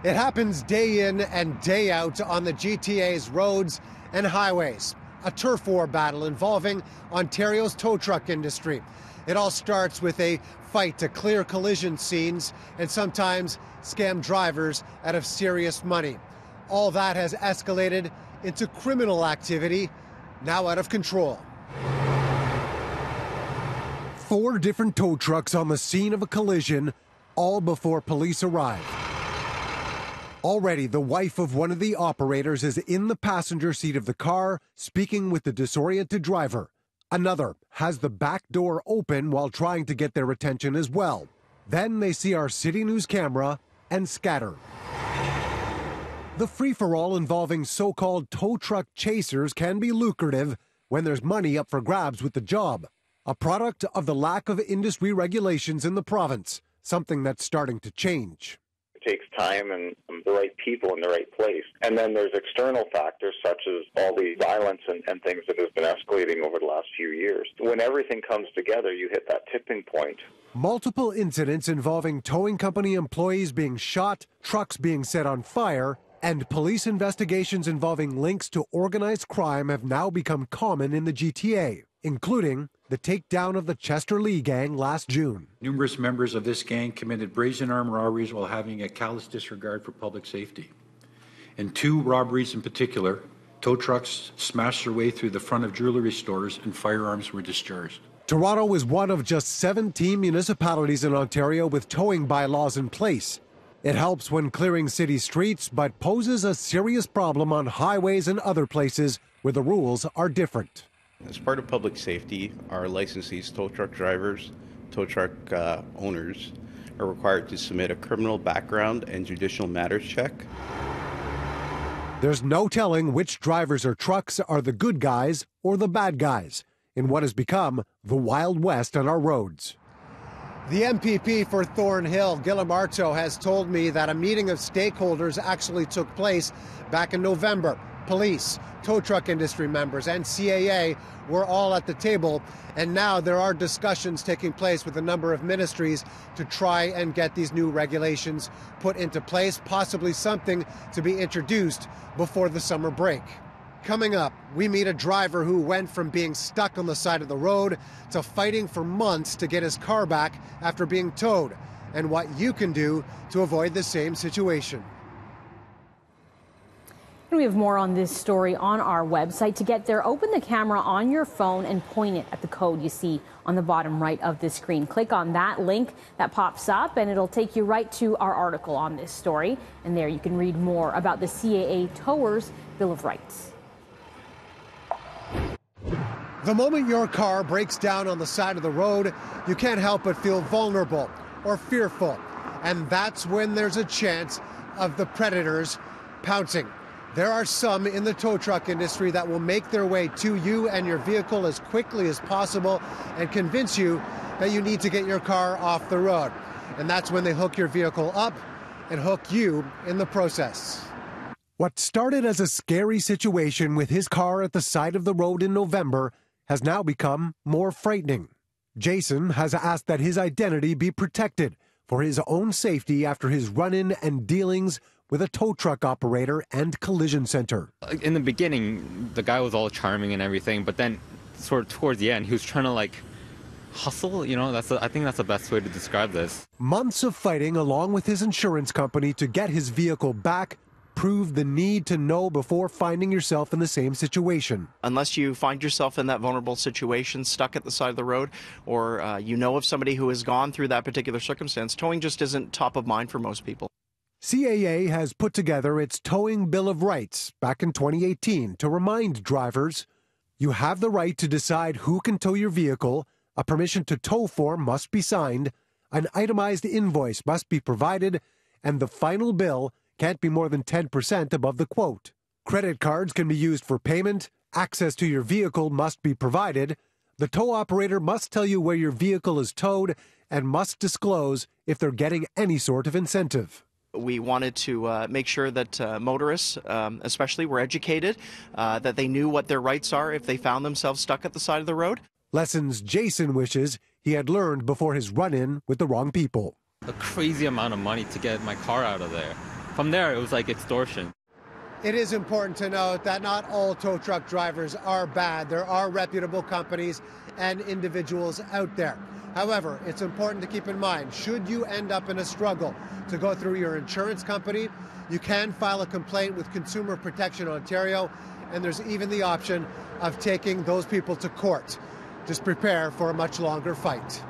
It happens day in and day out on the GTA's roads and highways. A turf war battle involving Ontario's tow truck industry. It all starts with a fight to clear collision scenes and sometimes scam drivers out of serious money. All that has escalated into criminal activity, now out of control. 4 different tow trucks on the scene of a collision, all before police arrive. Already, the wife of one of the operators is in the passenger seat of the car, speaking with the disoriented driver. Another has the back door open while trying to get their attention as well. Then they see our City News camera and scatter. The free-for-all involving so-called tow truck chasers can be lucrative when there's money up for grabs with the job. A product of the lack of industry regulations in the province, something that's starting to change. Takes time and the right people in the right place. And then there's external factors such as all the violence and things that has been escalating over the last few years. When everything comes together, you hit that tipping point. Multiple incidents involving towing company employees being shot, trucks being set on fire, and police investigations involving links to organized crime have now become common in the GTA, including the takedown of the Chester Lee gang last June. Numerous members of this gang committed brazen armed robberies while having a callous disregard for public safety. In 2 robberies in particular, tow trucks smashed their way through the front of jewelry stores and firearms were discharged. Toronto is one of just 17 municipalities in Ontario with towing bylaws in place. It helps when clearing city streets, but poses a serious problem on highways and other places where the rules are different. As part of public safety, our licensees, tow truck drivers, tow truck owners are required to submit a criminal background and judicial matters check. There's no telling which drivers or trucks are the good guys or the bad guys in what has become the Wild West on our roads. The MPP for Thornhill, Guillermarto, has told me that a meeting of stakeholders actually took place back in November. Police, tow truck industry members, and CAA were all at the table, and now there are discussions taking place with a number of ministries to try and get these new regulations put into place, possibly something to be introduced before the summer break. Coming up, we meet a driver who went from being stuck on the side of the road to fighting for months to get his car back after being towed, and what you can do to avoid the same situation. And we have more on this story on our website. To get there, open the camera on your phone and point it at the code you see on the bottom right of the screen. Click on that link that pops up and it'll take you right to our article on this story. And there you can read more about the CAA Towers Bill of Rights. The moment your car breaks down on the side of the road, you can't help but feel vulnerable or fearful. And that's when there's a chance of the predators pouncing. There are some in the tow truck industry that will make their way to you and your vehicle as quickly as possible and convince you that you need to get your car off the road. And that's when they hook your vehicle up and hook you in the process. What started as a scary situation with his car at the side of the road in November has now become more frightening. Jason has asked that his identity be protected for his own safety after his run-in and dealings with a tow truck operator and collision center. In the beginning, the guy was all charming and everything, but then sort of towards the end, he was trying to like hustle, you know, I think that's the best way to describe this. Months of fighting along with his insurance company to get his vehicle back proved the need to know before finding yourself in the same situation. Unless you find yourself in that vulnerable situation, stuck at the side of the road, or you know of somebody who has gone through that particular circumstance, towing just isn't top of mind for most people. CAA has put together its Towing Bill of Rights back in 2018 to remind drivers you have the right to decide who can tow your vehicle, a permission to tow form must be signed, an itemized invoice must be provided, and the final bill can't be more than 10% above the quote. Credit cards can be used for payment, access to your vehicle must be provided, the tow operator must tell you where your vehicle is towed, and must disclose if they're getting any sort of incentive. We wanted to make sure that motorists, especially, were educated, that they knew what their rights are if they found themselves stuck at the side of the road. Lessons Jason wishes he had learned before his run-in with the wrong people. A crazy amount of money to get my car out of there. from there, it was like extortion. It is important to note that not all tow truck drivers are bad. There are reputable companies and individuals out there. However, it's important to keep in mind, should you end up in a struggle to go through your insurance company, you can file a complaint with Consumer Protection Ontario, and there's even the option of taking those people to court. Just prepare for a much longer fight.